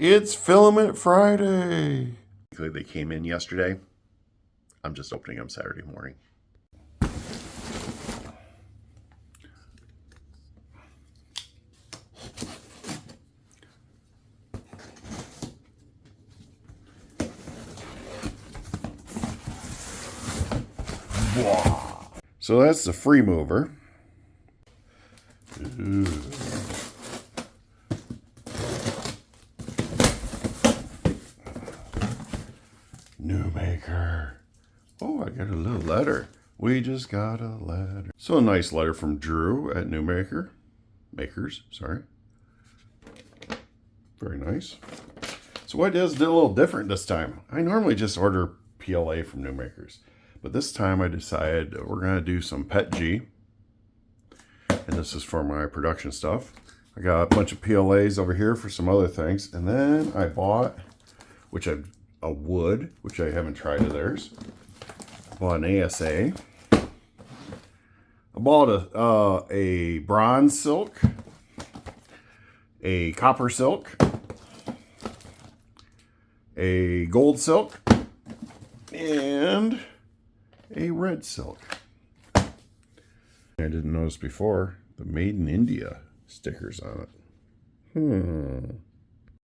It's Filament Friday. They came in yesterday. I'm just opening them Saturday morning. So that's the free mover. Ooh. New maker. Oh, I got a little letter. We just got a letter. So a nice letter from Drew at New Makers, sorry. Very nice. So what I did is a little different this time. I normally just order PLA from New Makers, but this time I decided we're gonna do some Pet G. And this is for my production stuff. I got a bunch of PLAs over here for some other things. And then I bought, a wood, which I haven't tried of theirs. I bought an ASA. I bought a bronze silk, a copper silk, a gold silk, and a red silk. I didn't notice before the Made in India stickers on it.